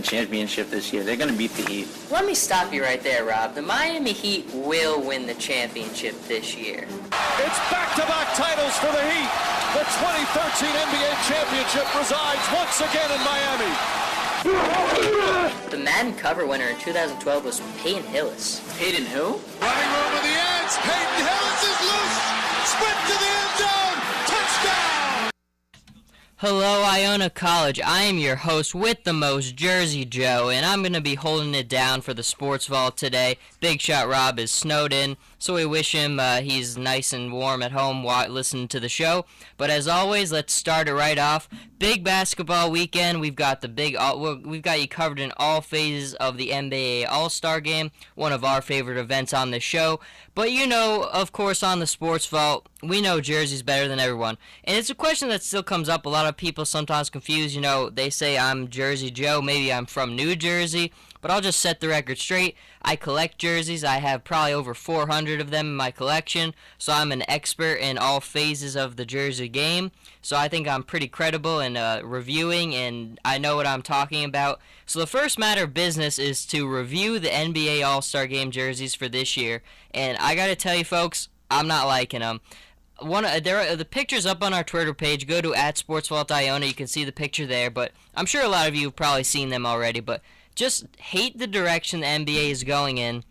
championship this year. They're going to beat the Heat. Let me stop you right there, Rob. The Miami Heat will win the championship this year. It's back-to-back titles for the Heat. The 2013 NBA championship resides once again in Miami. The Madden cover winner in 2012 was Peyton Hillis. Peyton who? Running room in the ends. Peyton Hillis is loose. Sprint to the end zone. Touchdown. Hello, Iona College. I am your host with the most, Jersey Joe, and I'm going to be holding it down for the Sports Vault today. Big Shot Rob is snowed in, so we wish him he's nice and warm at home while listening to the show. But as always, let's start it right off. Big basketball weekend. We've got we've got you covered in all phases of the NBA All-Star Game, one of our favorite events on this show. But you know, of course, on the Sports Vault, we know Jersey's better than everyone. And it's a question that still comes up. A lot of people sometimes confuse, you know, they say I'm Jersey Joe, maybe I'm from New Jersey. But I'll just set the record straight. I collect jerseys. I have probably over 400 of them in my collection. So I'm an expert in all phases of the Jersey game. So I think I'm pretty credible in reviewing, and I know what I'm talking about. So the first matter of business is to review the NBA All-Star Game jerseys for this year. And I got to tell you, folks, I'm not liking them. There are the pictures up on our Twitter page. Go to @SportsVaultIona. You can see the picture there. But I'm sure a lot of you have probably seen them already. But just hate the direction the NBA is going in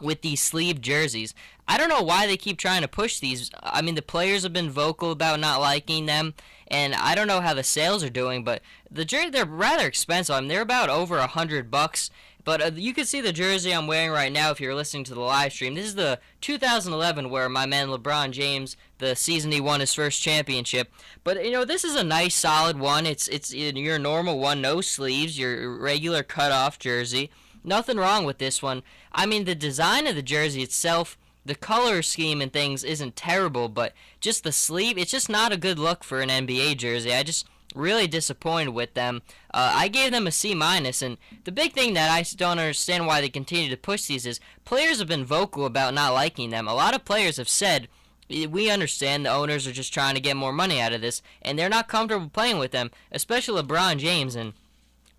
with these sleeve jerseys. I don't know why they keep trying to push these. I mean, the players have been vocal about not liking them, and I don't know how the sales are doing, but the jerseys, they're rather expensive. I mean, they're about over $100. But you can see the jersey I'm wearing right now if you're listening to the live stream. This is the 2011 where my man LeBron James, the season he won his first championship. But, you know, this is a nice, solid one. It's your normal one, no sleeves, your regular cut-off jersey. Nothing wrong with this one. I mean, the design of the jersey itself, the color scheme and things isn't terrible, but just the sleeve, it's just not a good look for an NBA jersey. I just really disappointed with them. I gave them a C-, and the big thing that I don't understand why they continue to push these is players have been vocal about not liking them. A lot of players have said, we understand the owners are just trying to get more money out of this, and they're not comfortable playing with them, especially LeBron James. And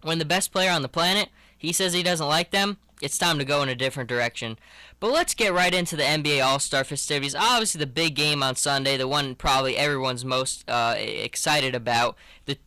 when the best player on the planet, he says he doesn't like them, it's time to go in a different direction. But let's get right into the NBA All-Star festivities. Obviously, the big game on Sunday, the one probably everyone's most excited about.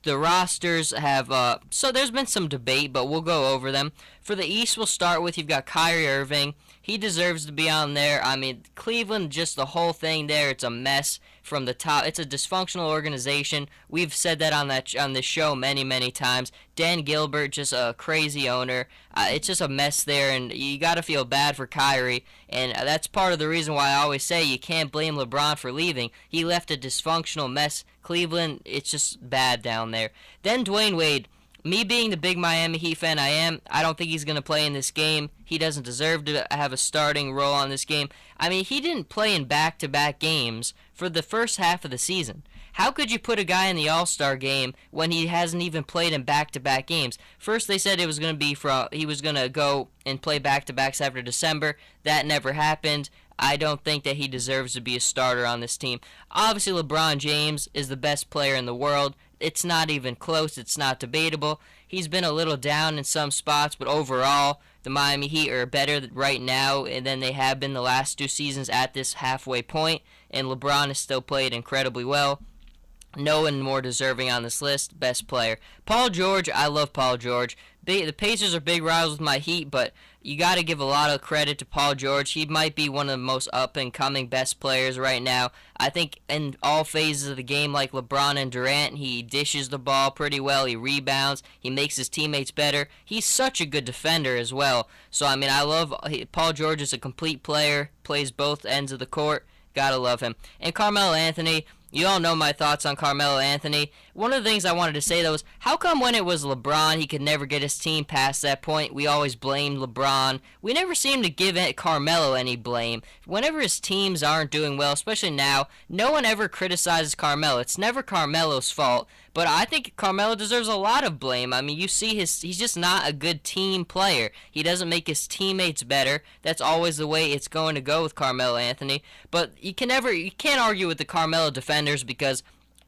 The rosters have, so there's been some debate, but we'll go over them. For the East, we'll start with, you've got Kyrie Irving. He deserves to be on there. I mean, Cleveland, just the whole thing there, it's a mess from the top. It's a dysfunctional organization. We've said that on this show many, many times. Dan Gilbert, just a crazy owner. It's just a mess there, and you got to feel bad for Kyrie. And that's part of the reason why I always say you can't blame LeBron for leaving. He left a dysfunctional mess. Cleveland, it's just bad down there. Then Dwayne Wade. Me being the big Miami Heat fan I don't think he's going to play in this game. He doesn't deserve to have a starting role on this game. I mean, he didn't play in back-to-back games for the first half of the season. How could you put a guy in the All-Star game when he hasn't even played in back-to-back games? First, they said it was going to be he was going to go and play back-to-backs after December. That never happened. I don't think that he deserves to be a starter on this team. Obviously, LeBron James is the best player in the world. It's not even close. It's not debatable. He's been a little down in some spots, but overall, the Miami Heat are better right now than they have been the last 2 seasons at this halfway point, and LeBron has still played incredibly well. No one more deserving on this list. Best player. Paul George, I love Paul George. The Pacers are big rivals with my Heat, but you got to give a lot of credit to Paul George. He might be one of the most up-and-coming best players right now. I think in all phases of the game, like LeBron and Durant, he dishes the ball pretty well. He rebounds. He makes his teammates better. He's such a good defender as well. So, I mean, I love Paul George is a complete player, plays both ends of the court. Gotta love him. And Carmelo Anthony, you all know my thoughts on Carmelo Anthony. One of the things I wanted to say, though, is how come when it was LeBron, he could never get his team past that point? We always blamed LeBron. We never seem to give Carmelo any blame. Whenever his teams aren't doing well, especially now, no one ever criticizes Carmelo. It's never Carmelo's fault. But I think Carmelo deserves a lot of blame. I mean, you see he's just not a good team player. He doesn't make his teammates better. That's always the way it's going to go with Carmelo Anthony. But you can't argue with the Carmelo defenders because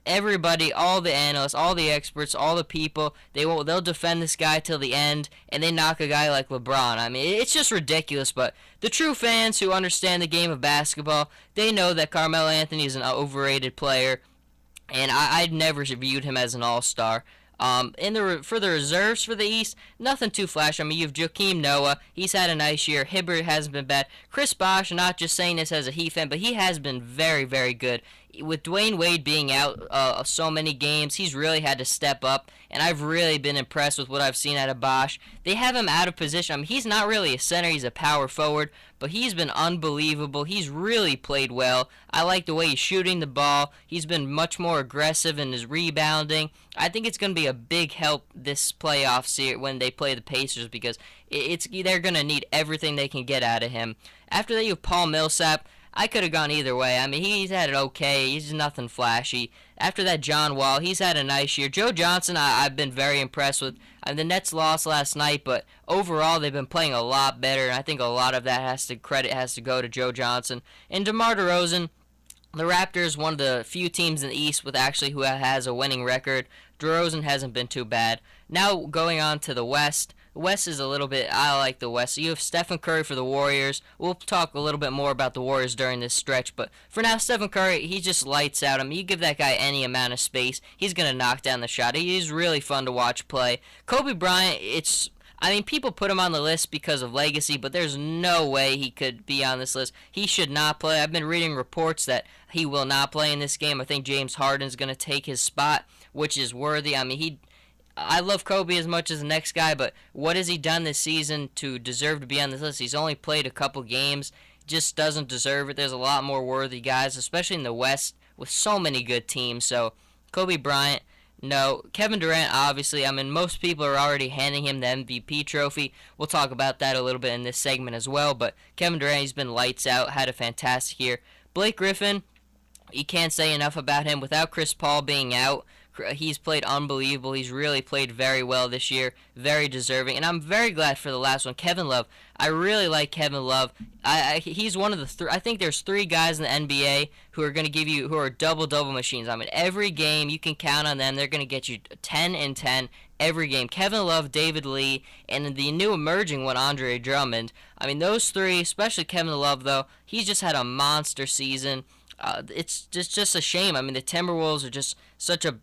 everybody, all the analysts, all the experts, all the people, they'll defend this guy till the end, and they knock a guy like LeBron. I mean, it's just ridiculous, but the true fans who understand the game of basketball, they know that Carmelo Anthony is an overrated player, and I'd never viewed him as an all-star. For the reserves for the East, nothing too flashy. I mean, you have Joakim Noah. He's had a nice year. Hibbert hasn't been bad. Chris Bosh, not just saying this as a Heat fan, but he has been very, very good. With Dwayne Wade being out so many games, he's really had to step up, and I've really been impressed with what I've seen out of Bosh. They have him out of position. I mean, he's not really a center. He's a power forward, but he's been unbelievable. He's really played well. I like the way he's shooting the ball. He's been much more aggressive in his rebounding. I think it's going to be a big help this playoffs here when they play the Pacers because they're going to need everything they can get out of him. After that, you have Paul Millsap. I could have gone either way. I mean, he's had it okay. He's nothing flashy. After that, John Wall, he's had a nice year. Joe Johnson, I've been very impressed with. The Nets lost last night, but overall they've been playing a lot better, and I think a lot of that has to go to Joe Johnson. And DeMar DeRozan, the Raptors, one of the few teams in the East who has a winning record. DeRozan hasn't been too bad. Now going on to the West. The West is a little bit, I like the West. So you have Stephen Curry for the Warriors. We'll talk a little bit more about the Warriors during this stretch, but for now, Stephen Curry, he just lights out. I mean, you give that guy any amount of space, he's going to knock down the shot. He's really fun to watch play. Kobe Bryant, people put him on the list because of legacy, but there's no way he could be on this list. He should not play. I've been reading reports that he will not play in this game. I think James Harden's going to take his spot, which is worthy. I mean, I love Kobe as much as the next guy, but what has he done this season to deserve to be on this list? He's only played a couple games, just doesn't deserve it. There's a lot more worthy guys, especially in the West, with so many good teams. So, Kobe Bryant, no. Kevin Durant, obviously, most people are already handing him the MVP trophy. We'll talk about that a little bit in this segment as well, but Kevin Durant, he's been lights out, had a fantastic year. Blake Griffin, you can't say enough about him. Without Chris Paul being out, he's played unbelievable. He's really played very well this year, very deserving. And I'm very glad for the last one, Kevin Love. I really like Kevin Love. He's one of the I think there's 3 guys in the NBA who are going to who are double-double machines. I mean, every game you can count on them. They're going to get you 10 and 10 every game. Kevin Love, David Lee, and the new emerging one, Andre Drummond. I mean, those 3, especially Kevin Love, though, he's just had a monster season. It's just a shame. I mean, the Timberwolves are just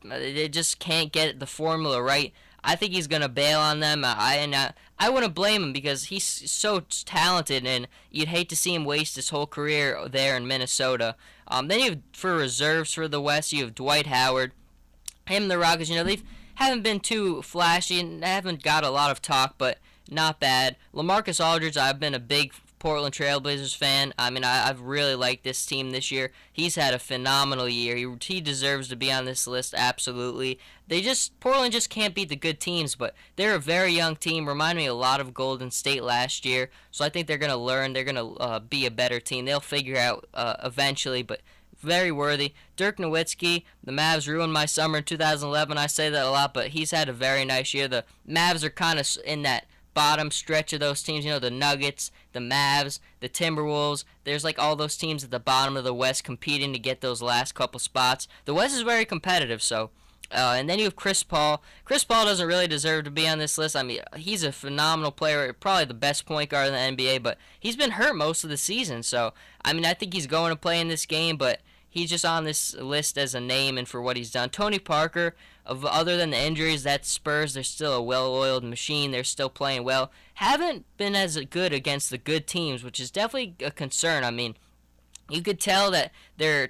they just can't get the formula right. I think he's going to bail on them. I wouldn't blame him because he's so talented, and you'd hate to see him waste his whole career there in Minnesota. Then you have, for reserves for the West, you have Dwight Howard. Him and the Rockets, they haven't been too flashy and haven't got a lot of talk, but not bad. LaMarcus Aldridge, I've been a big Portland Trailblazers fan. I mean, I've really liked this team this year. He's had a phenomenal year. He deserves to be on this list, absolutely. Portland just can't beat the good teams, but they're a very young team. Remind me a lot of Golden State last year. So I think they're going to learn. They're going to be a better team. They'll figure out eventually, but very worthy. Dirk Nowitzki, the Mavs ruined my summer in 2011. I say that a lot, but he's had a very nice year. The Mavs are kind of in that bottom stretch of those teams, the Nuggets, the Mavs, the Timberwolves. There's like all those teams at the bottom of the West competing to get those last couple spots. The West is very competitive, so. And then you have Chris Paul. Chris Paul doesn't really deserve to be on this list. I mean, he's a phenomenal player, probably the best point guard in the NBA, but he's been hurt most of the season. So, I mean, I think he's going to play in this game, but he's just on this list as a name and for what he's done. Tony Parker, other than the injuries, that Spurs, they're still a well-oiled machine. They're still playing well. Haven't been as good against the good teams, which is definitely a concern. I mean, you could tell that they're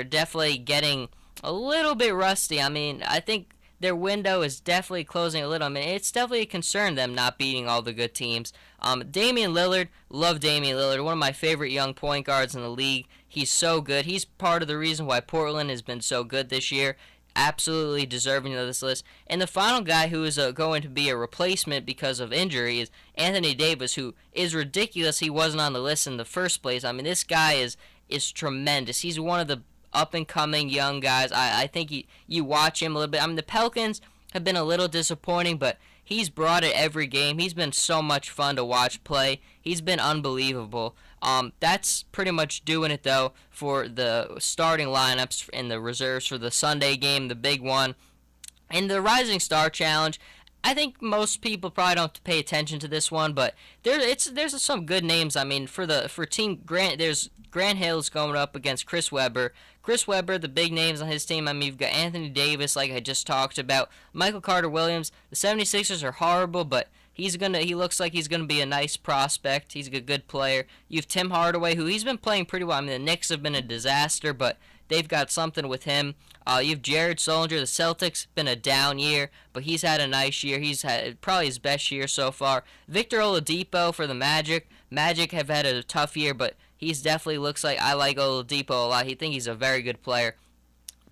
definitely getting a little bit rusty. I mean, I think their window is definitely closing a little. I mean, it's definitely a concern, them not beating all the good teams. Damian Lillard, love Damian Lillard, one of my favorite young point guards in the league. He's so good. He's part of the reason why Portland has been so good this year. Absolutely deserving of this list. And the final guy who is going to be a replacement because of injury is Anthony Davis, who is ridiculous he wasn't on the list in the first place. I mean, this guy is tremendous. He's one of the up-and-coming young guys. I think you watch him a little bit. I mean, the Pelicans have been a little disappointing, but he's brought it every game. He's been so much fun to watch play. He's been unbelievable. That's pretty much doing it, though, for the starting lineups and the reserves for the Sunday game, the big one. In the Rising Star Challenge, I think most people probably don't pay attention to this one, but there's some good names. I mean, for Team Grant, there's Grant Hill's going up against Chris Webber. Chris Webber, the big names on his team. I mean, you've got Anthony Davis, like I just talked about, Michael Carter Williams. The 76ers are horrible, but he looks like he's gonna be a nice prospect. He's a good player. You have Tim Hardaway, who he's been playing pretty well. I mean, the Knicks have been a disaster, but they've got something with him. You have Jared Sullinger. The Celtics been a down year, but he's had a nice year. He's had probably his best year so far. Victor Oladipo for the Magic. Magic have had a tough year, but he's definitely looks like I like Oladipo a lot. I think he's a very good player.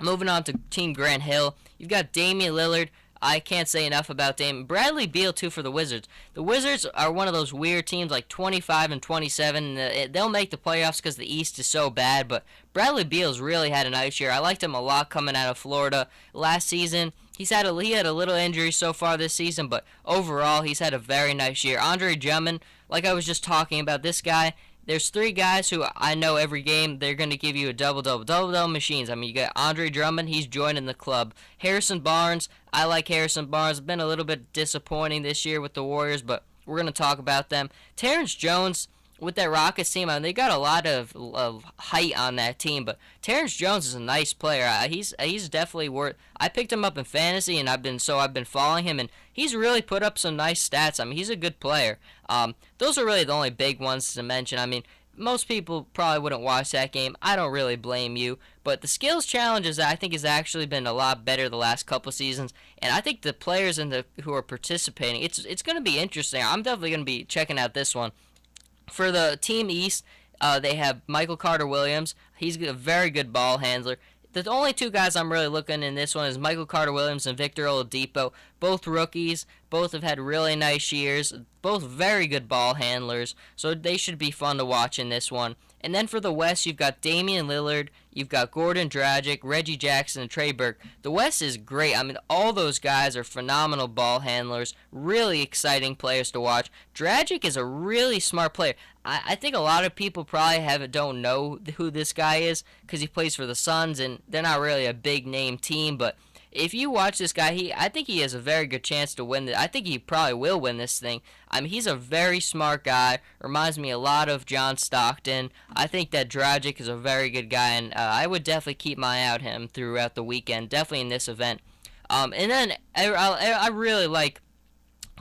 Moving on to Team Grant Hill, you've got Damian Lillard. I can't say enough about Damian. Bradley Beal, too, for the Wizards. The Wizards are one of those weird teams, like 25 and 27. They'll make the playoffs because the East is so bad, but Bradley Beal's really had a nice year. I liked him a lot coming out of Florida. Last season, he had a little injury so far this season, but overall, he's had a very nice year. Andre Drummond, like I was just talking about, this guy, there's three guys who I know every game they're going to give you a double-double machines. I mean, you got Andre Drummond, he's joining the club. Harrison Barnes, I like Harrison Barnes. Been a little bit disappointing this year with the Warriors, but we're going to talk about them. Terrence Jones, with that Rockets team, I mean, they got a lot of height on that team, but Terrence Jones is a nice player. He's definitely worth. I picked him up in fantasy, and I've been following him, and he's really put up some nice stats. I mean, he's a good player. Those are really the only big ones to mention. I mean, most people probably wouldn't watch that game. I don't really blame you, but the skills challenges I think has actually been a lot better the last couple seasons, and I think the players who are participating, it's going to be interesting. I'm definitely going to be checking out this one. For the Team East, they have Michael Carter Williams. He's a very good ball handler. The only two guys I'm really looking in this one is Michael Carter Williams and Victor Oladipo. Both rookies. Both have had really nice years. Both very good ball handlers. So they should be fun to watch in this one. And then for the West, you've got Damian Lillard, you've got Gordon Dragic, Reggie Jackson, and Trey Burke. The West is great. I mean, all those guys are phenomenal ball handlers, really exciting players to watch. Dragic is a really smart player. I think a lot of people probably don't know who this guy is because he plays for the Suns, and they're not really a big-name team, but if you watch this guy, I think he has a very good chance to win. I think he probably will win this thing. I mean, he's a very smart guy. Reminds me a lot of John Stockton. I think that Dragic is a very good guy, and I would definitely keep my eye on him throughout the weekend, definitely in this event. And then I really like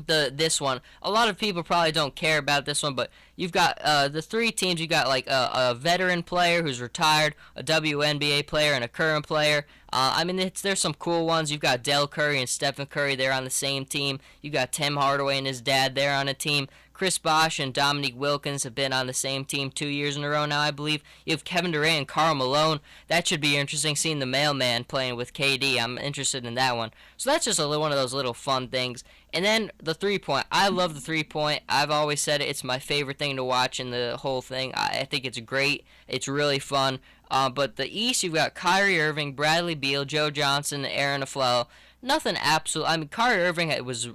this one. A lot of people probably don't care about this one, but you've got the three teams. You got like a veteran player who's retired, a WNBA player, and a current player. I mean, there's some cool ones. You've got Del Curry and Stephen Curry. They're on the same team. You got Tim Hardaway and his dad. They're on a team. Chris Bosh and Dominique Wilkins have been on the same team 2 years in a row now, I believe. You have Kevin Durant and Karl Malone. That should be interesting, seeing the mailman playing with KD. I'm interested in that one. So that's just one of those little fun things. And then the three-point. I love the three-point. I've always said it. It's my favorite thing to watch in the whole thing. I think it's great. It's really fun. But the East, you've got Kyrie Irving, Bradley Beal, Joe Johnson, Aaron Aflalo. Nothing absolute. I mean, Kyrie Irving was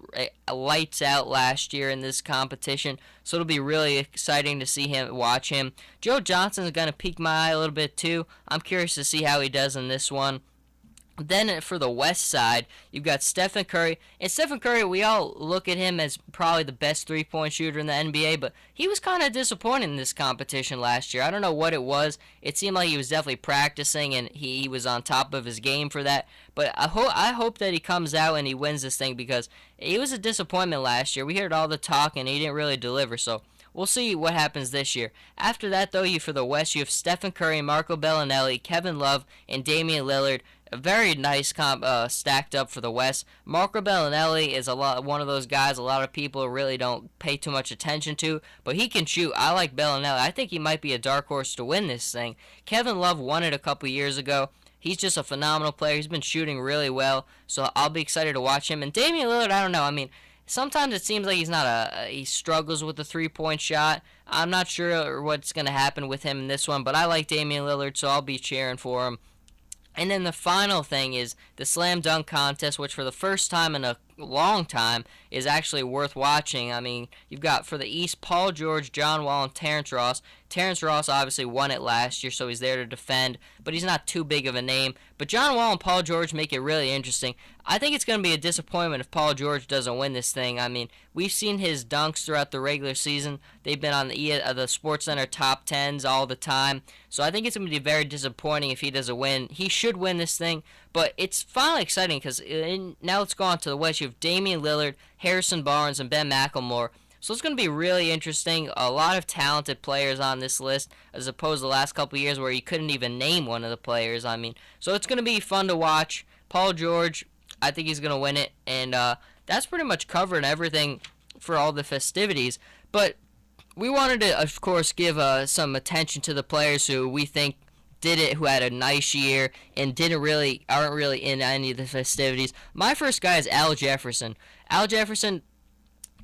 lights out last year in this competition, so it'll be really exciting to watch him. Joe Johnson's going to pique my eye a little bit too. I'm curious to see how he does in this one. Then for the West side, you've got Stephen Curry. And Stephen Curry, we all look at him as probably the best three-point shooter in the NBA, but he was kind of disappointed in this competition last year. I don't know what it was. It seemed like he was definitely practicing, and he was on top of his game for that. But I hope that he comes out and he wins this thing, because he was a disappointment last year. We heard all the talk, and he didn't really deliver, so we'll see what happens this year. After that, though, for the West, you have Stephen Curry, Marco Bellinelli, Kevin Love, and Damian Lillard. A very nice stacked up for the West. Marco Bellinelli is one of those guys a lot of people really don't pay too much attention to, but he can shoot. I like Bellinelli. I think he might be a dark horse to win this thing. Kevin Love won it a couple years ago. He's just a phenomenal player. He's been shooting really well, so I'll be excited to watch him. And Damian Lillard, I don't know. I mean, sometimes it seems like he struggles with the three-point shot. I'm not sure what's going to happen with him in this one, but I like Damian Lillard, so I'll be cheering for him. And then the final thing is the slam dunk contest, which for the first time in a long time is actually worth watching. I mean, you've got for the East Paul George, John Wall, and Terrence Ross. Terrence Ross obviously won it last year, so he's there to defend, but he's not too big of a name. But John Wall and Paul George make it really interesting. I think it's going to be a disappointment if Paul George doesn't win this thing. I mean, we've seen his dunks throughout the regular season. They've been on the SportsCenter top 10s all the time. So I think it's going to be very disappointing if he doesn't win. He should win this thing, but it's finally exciting because now let's go on to the West. You have Damian Lillard, Harrison Barnes, and Ben McLemore. So it's going to be really interesting. A lot of talented players on this list, as opposed to the last couple of years where you couldn't even name one of the players. I mean, so it's going to be fun to watch. Paul George, I think he's going to win it, and that's pretty much covering everything for all the festivities. But we wanted to, of course, give some attention to the players who we think did it, who had a nice year and aren't really in any of the festivities. My first guy is Al Jefferson. Al Jefferson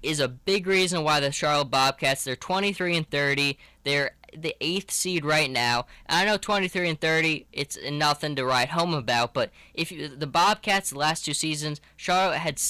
is a big reason why the Charlotte Bobcats, they're 23-30. They're the 8th seed right now. And I know 23-30, it's nothing to write home about, but the Bobcats the last 2 seasons, Charlotte had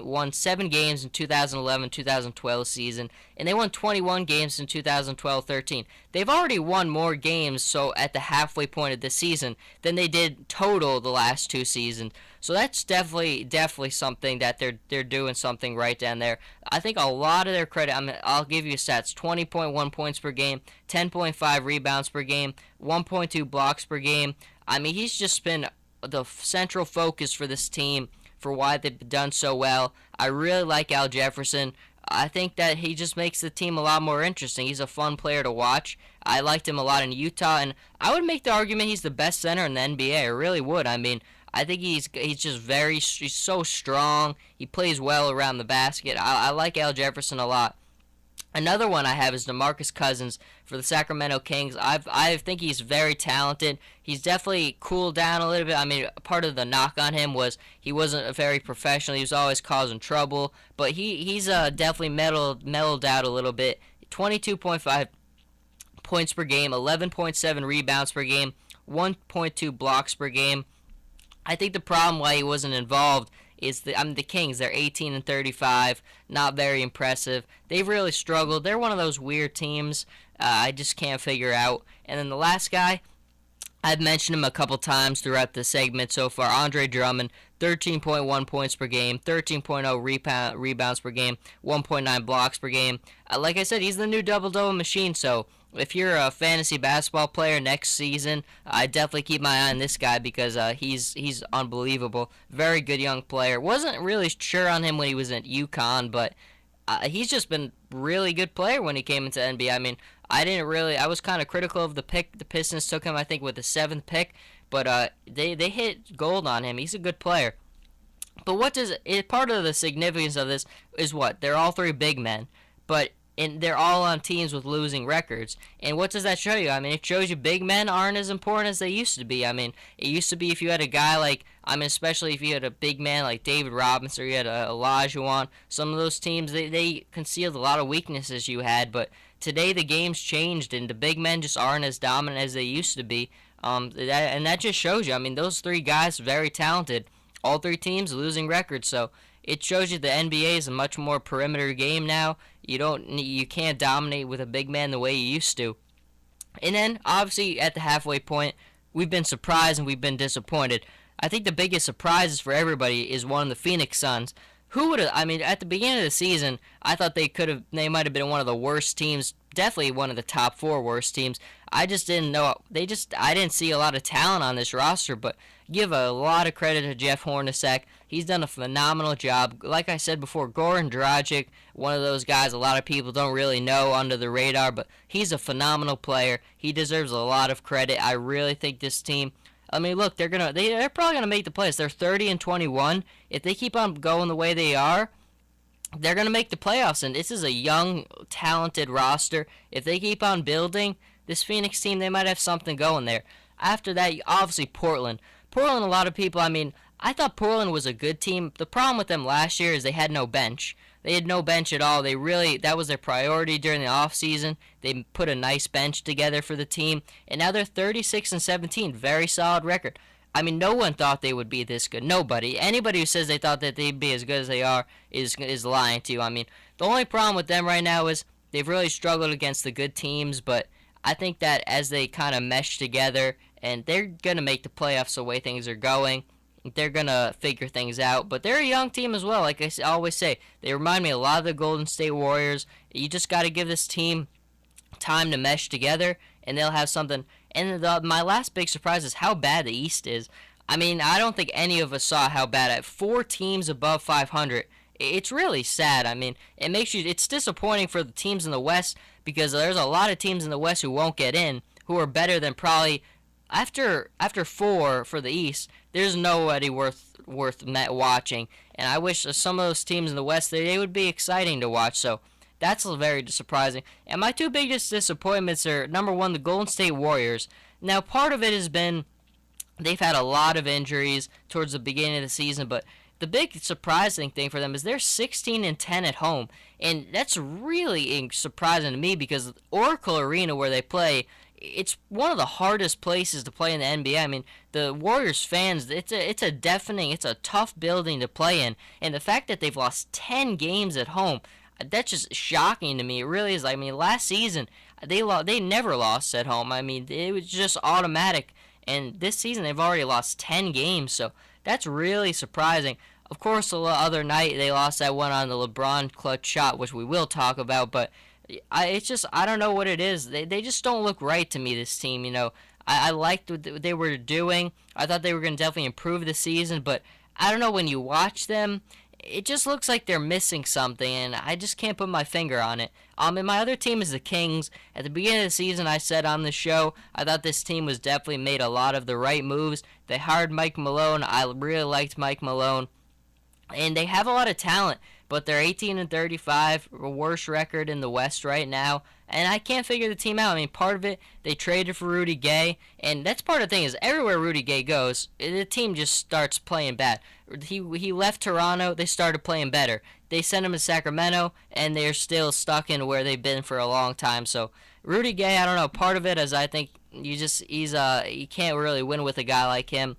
won 7 games in 2011-2012 season, and they won 21 games in 2012-13. They've already won more games so at the halfway point of the season than they did total the last 2 seasons. So that's definitely something that they're doing something right down there. I think a lot of their credit, I'll give you stats: 20.1 points per game, 10.5 rebounds per game, 1.2 blocks per game. I mean, he's just been the central focus for this team for why they've done so well. I really like Al Jefferson. I think that he just makes the team a lot more interesting. He's a fun player to watch. I liked him a lot in Utah, and I would make the argument he's the best center in the NBA. I really would. I mean, I think he's just he's so strong. He plays well around the basket. I like Al Jefferson a lot. Another one I have is DeMarcus Cousins for the Sacramento Kings. I think he's very talented. He's definitely cooled down a little bit. I mean, part of the knock on him was he wasn't a very professional. He was always causing trouble. But he's definitely mellowed out a little bit. 22.5 points per game, 11.7 rebounds per game, 1.2 blocks per game. I think the problem why he wasn't involved is the Kings. They're 18-35, not very impressive. They've really struggled. They're one of those weird teams I just can't figure out. And then the last guy, I've mentioned him a couple times throughout the segment so far, Andre Drummond, 13.1 points per game, 13.0 rebounds per game, 1.9 blocks per game. Like I said, he's the new double-double machine, so if you're a fantasy basketball player next season, I definitely keep my eye on this guy because he's unbelievable. Very good young player. Wasn't really sure on him when he was at UConn, but he's just been really good player when he came into NBA. I mean, I was kind of critical of the pick. The Pistons took him, I think, with the 7th pick, but they hit gold on him. He's a good player. But part of the significance of this is what? They're all 3 big men, and they're all on teams with losing records. And what does that show you? I mean, it shows you big men aren't as important as they used to be. I mean, it used to be if you had a guy like, especially if you had a big man like David Robinson or you had Olajuwon, some of those teams, they concealed a lot of weaknesses you had. But today the game's changed, and the big men just aren't as dominant as they used to be. And that just shows you. I mean, those 3 guys, very talented. All 3 teams losing records, so it shows you the NBA is a much more perimeter game now. You can't dominate with a big man the way you used to. And then, obviously, at the halfway point, we've been surprised and we've been disappointed. I think the biggest surprises for everybody is one of the Phoenix Suns. Who would have? I mean, at the beginning of the season, I thought they might have been one of the worst teams. Definitely one of the top 4 worst teams. I just didn't know. I didn't see a lot of talent on this roster, but give a lot of credit to Jeff Hornacek. He's done a phenomenal job. Like I said before, Goran Dragic, one of those guys a lot of people don't really know under the radar, but he's a phenomenal player. He deserves a lot of credit. I really think this team, I mean, look, they're probably gonna make the playoffs. They're 30-21. If they keep on going the way they are, they're gonna make the playoffs. And this is a young, talented roster. If they keep on building, this Phoenix team, they might have something going there. After that, obviously Portland. Portland, a lot of people, I thought Portland was a good team. The problem with them last year is they had no bench. They had no bench at all. That was their priority during the offseason. They put a nice bench together for the team, and now they're 36-17, very solid record. I mean, no one thought they would be this good. Nobody. Anybody who says they thought that they'd be as good as they are is lying to you. I mean, the only problem with them right now is they've really struggled against the good teams, but I think that as they kind of mesh together, and they're going to make the playoffs the way things are going, they're going to figure things out. But they're a young team as well. Like I always say, they remind me a lot of the Golden State Warriors. You just got to give this team time to mesh together, and they'll have something. And my last big surprise is how bad the East is. I mean, I don't think any of us saw how bad. At 4 teams above 500, it's really sad. I mean, it's disappointing for the teams in the West because there's a lot of teams in the West who won't get in, who are better than probably after 4 for the East. There's nobody worth watching, and I wish some of those teams in the West they would be exciting to watch. So that's very surprising. And my 2 biggest disappointments are, number 1, the Golden State Warriors. Now, part of it has been they've had a lot of injuries towards the beginning of the season, but the big surprising thing for them is they're 16-10 at home, and that's really surprising to me because Oracle Arena, where they play, it's one of the hardest places to play in the NBA. I mean, the Warriors fans, it's a tough building to play in, and the fact that they've lost 10 games at home, that's just shocking to me. It really is. I mean, last season they never lost at home. I mean, it was just automatic, and this season they've already lost 10 games, so that's really surprising. Of course, the other night they lost that one on the LeBron clutch shot, which we will talk about, but I don't know what it is. They just don't look right to me, this team. You know, I liked what they were doing. I thought they were going to definitely improve the season, but I don't know, when you watch them, it just looks like they're missing something, and I just can't put my finger on it. And my other team is the Kings. At the beginning of the season, I said on the show, I thought this team was definitely made a lot of the right moves. They hired Mike Malone. I really liked Mike Malone. And they have a lot of talent, but they're 18-35, worst record in the West right now. And I can't figure the team out. I mean, part of it, they traded for Rudy Gay, and that's part of the thing is everywhere Rudy Gay goes, the team just starts playing bad. He left Toronto, they started playing better. They sent him to Sacramento, and they're still stuck in where they've been for a long time. So Rudy Gay, I don't know. Part of it is I think you can't really win with a guy like him.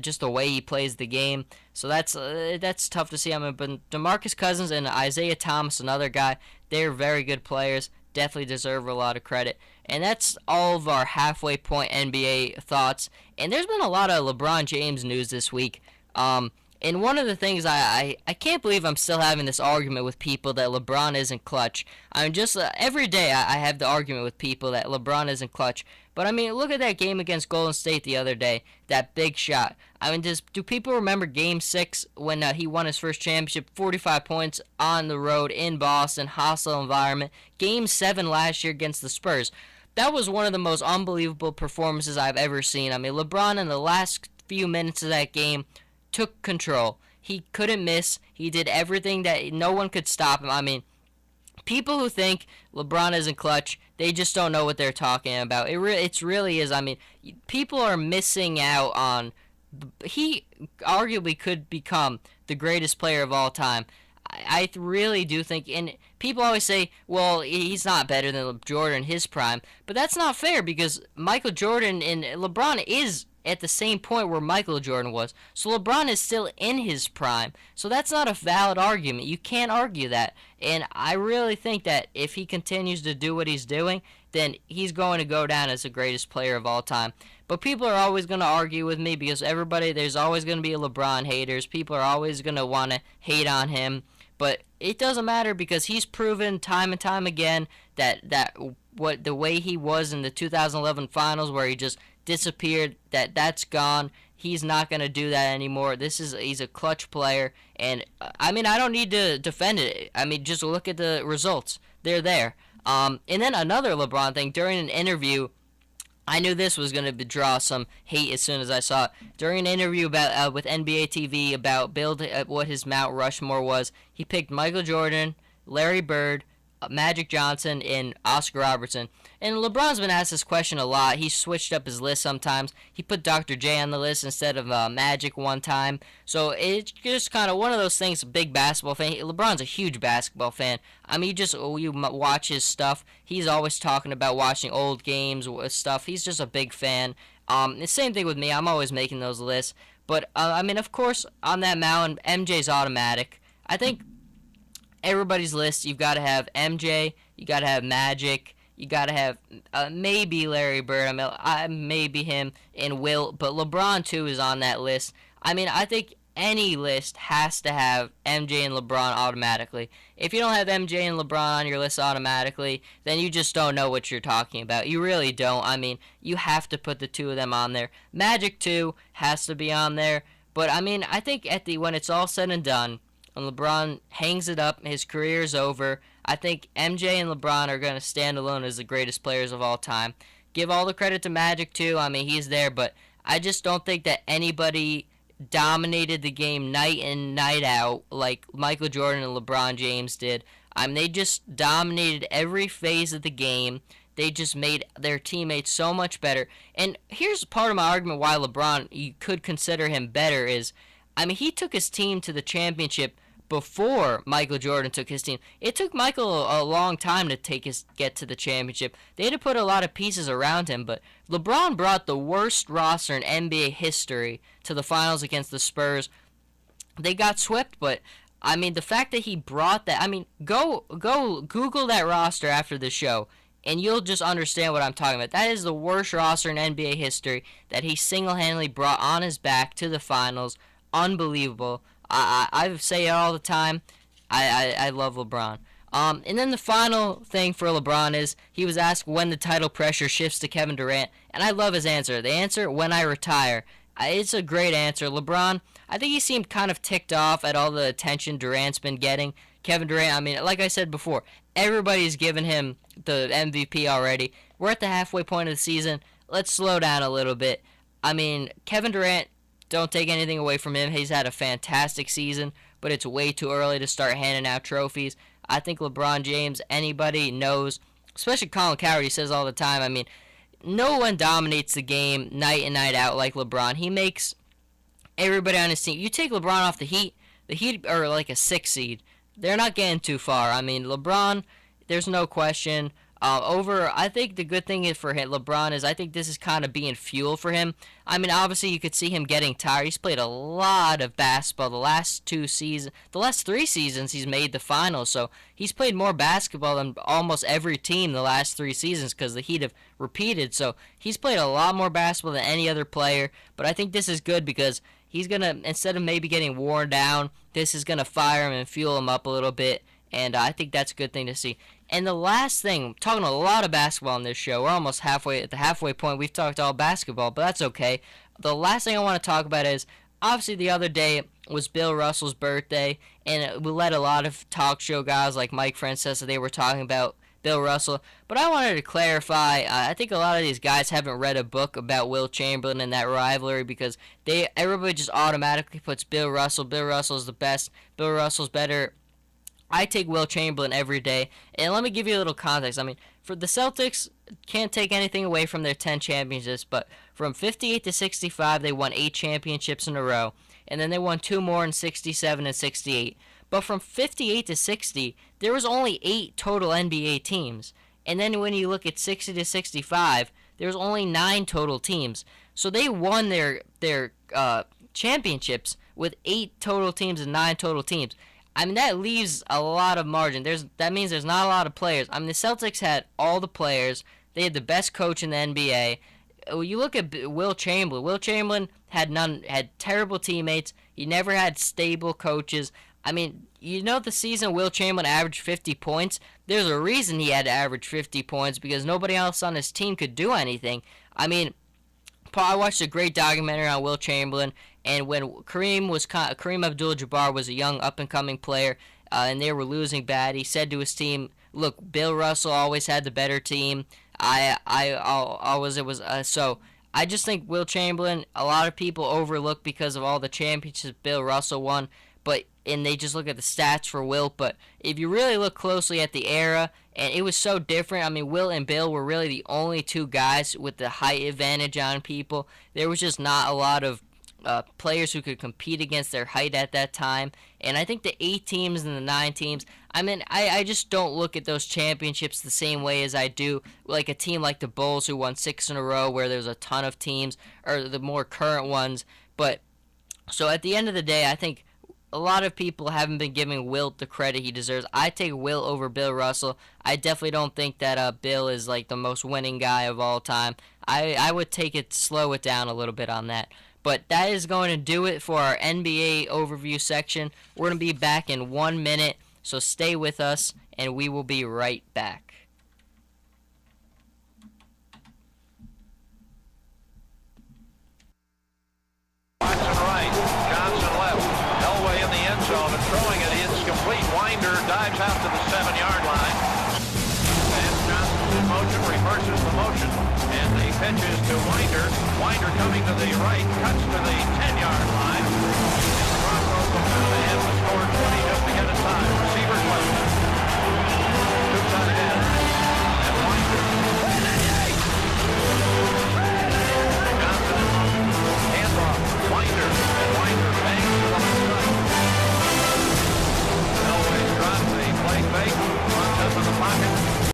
Just the way he plays the game. So that's tough to see. I mean, but DeMarcus Cousins and Isaiah Thomas, another guy, they're very good players. Definitely deserve a lot of credit. And that's all of our halfway point NBA thoughts. And there's been a lot of LeBron James news this week. And one of the things I can't believe I'm still having this argument with people that LeBron isn't clutch. I mean, just every day I have the argument with people that LeBron isn't clutch. But, I mean, look at that game against Golden State the other day, that big shot. I mean, do people remember Game 6 when he won his first championship, 45 points on the road in Boston, hostile environment? Game 7 last year against the Spurs. That was one of the most unbelievable performances I've ever seen. I mean, LeBron in the last few minutes of that game took control. He couldn't miss. He did everything that no one could stop him. I mean, people who think LeBron isn't clutch, they just don't know what they're talking about. It really is. I mean, people are missing out on. He arguably could become the greatest player of all time. I really do think, and people always say, well, he's not better than Jordan in his prime, but that's not fair because Michael Jordan and LeBron is at the same point where Michael Jordan was. So LeBron is still in his prime. So that's not a valid argument. You can't argue that. And I really think that if he continues to do what he's doing, then he's going to go down as the greatest player of all time. But people are always going to argue with me because there's always going to be LeBron haters. People are always going to want to hate on him. But it doesn't matter because he's proven time and time again that the way he was in the 2011 finals where he just disappeared, that's gone. He's not going to do that anymore. He's a clutch player, and I mean, I don't need to defend it. I mean, just look at the results. They're there. And then another LeBron thing, during an interview, I knew this was going to draw some hate as soon as I saw it. During an interview about with NBA TV about what his Mount Rushmore was, he picked Michael Jordan, Larry Bird, Magic Johnson, and Oscar Robertson. And LeBron's been asked this question a lot. He switched up his list sometimes. He put Dr. J on the list instead of Magic one time. So it's just kind of one of those things, big basketball fan. LeBron's a huge basketball fan. I mean, you watch his stuff. He's always talking about watching old games, stuff. He's just a big fan. The same thing with me. I'm always making those lists. But, I mean, of course, on that mountain, MJ's automatic. I think everybody's list, you've got to have MJ, you got to have Magic, you got to have maybe Larry Bird, maybe him, and Wilt, but LeBron, too, is on that list. I mean, I think any list has to have MJ and LeBron automatically. If you don't have MJ and LeBron on your list automatically, then you just don't know what you're talking about. You really don't. I mean, you have to put the two of them on there. Magic, too, has to be on there. But, I mean, I think when it's all said and done, when LeBron hangs it up, his career is over, I think MJ and LeBron are going to stand alone as the greatest players of all time. Give all the credit to Magic, too. I mean, he's there, but I just don't think that anybody dominated the game night in, night out like Michael Jordan and LeBron James did. They just dominated every phase of the game. They just made their teammates so much better. And here's part of my argument why LeBron, you could consider him better, is, I mean, he took his team to the championship before Michael Jordan took his team. It took Michael a long time to get to the championship. They had to put a lot of pieces around him, but LeBron brought the worst roster in NBA history to the finals against the Spurs. They got swept, but I mean, the fact that he brought that, I mean, go Google that roster after the show, and you'll just understand what I'm talking about. That is the worst roster in NBA history that he single-handedly brought on his back to the finals. Unbelievable. I say it all the time. I love LeBron. And then the final thing for LeBron is he was asked when the title pressure shifts to Kevin Durant, and I love his answer. The answer, when I retire. It's a great answer. LeBron, I think he seemed kind of ticked off at all the attention Durant's been getting. Kevin Durant, I mean, like I said before, everybody's given him the MVP already. We're at the halfway point of the season. Let's slow down a little bit. I mean, Kevin Durant, don't take anything away from him. He's had a fantastic season, but it's way too early to start handing out trophies. I think LeBron James, anybody knows, especially Colin Cowherd, he says all the time, I mean, no one dominates the game night in, night out like LeBron. He makes everybody on his team. You take LeBron off the Heat are like a 6 seed. They're not getting too far. I mean, LeBron, there's no question. I think the good thing is for LeBron is I think this is kind of being fuel for him. I mean, obviously you could see him getting tired. He's played a lot of basketball the last 3 seasons he's made the finals. So he's played more basketball than almost every team the last 3 seasons because the Heat have repeated. So he's played a lot more basketball than any other player. But I think this is good because he's going to, instead of maybe getting worn down, this is going to fire him and fuel him up a little bit. And I think that's a good thing to see. And the last thing, talking a lot of basketball on this show. We're almost at the halfway point. We've talked all basketball, but that's okay. The last thing I want to talk about is, obviously the other day was Bill Russell's birthday, and we let a lot of talk show guys like Mike Francesa, they were talking about Bill Russell. But I wanted to clarify, I think a lot of these guys haven't read a book about Wilt Chamberlain and that rivalry because everybody just automatically puts Bill Russell. Bill Russell's the best. Bill Russell's better. I take Wilt Chamberlain every day. And let me give you a little context. I mean, for the Celtics, can't take anything away from their 10 championships, but from 58 to 65, they won 8 championships in a row. And then they won 2 more in 67 and 68. But from 58 to 60, there was only 8 total NBA teams. And then when you look at 60 to 65, there was only 9 total teams. So they won their championships with 8 total teams and 9 total teams. I mean, that leaves a lot of margin. That means there's not a lot of players. I mean, the Celtics had all the players. They had the best coach in the NBA. You look at Wilt Chamberlain. Wilt Chamberlain had terrible teammates. He never had stable coaches. I mean, you know the season Wilt Chamberlain averaged 50 points? There's a reason he had to average 50 points because nobody else on his team could do anything. I mean, I watched a great documentary on Wilt Chamberlain, and when Kareem Abdul-Jabbar was a young up-and-coming player, and they were losing bad, he said to his team, "Look, Bill Russell always had the better team. So I just think Wilt Chamberlain, a lot of people overlook because of all the championships Bill Russell won, and they just look at the stats for Wilt. But if you really look closely at the era, and it was so different. I mean, Wilt and Bill were really the only 2 guys with the height advantage on people. There was just not a lot of players who could compete against their height at that time. And I think the 8 teams and the 9 teams, I mean, I just don't look at those championships the same way as I do like a team like the Bulls who won 6 in a row where there's a ton of teams, or the more current ones. But so at the end of the day, I think a lot of people haven't been giving Wilt the credit he deserves. I take Wilt over Bill Russell. I definitely don't think that Bill is like the most winning guy of all time. I would slow it down a little bit on that. But that is going to do it for our NBA overview section. We're going to be back in 1 minute, so stay with us, and we will be right back. Watson right, Johnson left, Elway in the end zone and throwing it. It's complete. Winder dives out to the 7-yard line. And Johnson in motion, reverses the motion. And the pitch is to Winder. Winder coming to the right, cuts to the 10-yard line. And the Broncos will go ahead and score 20 just to get a tie.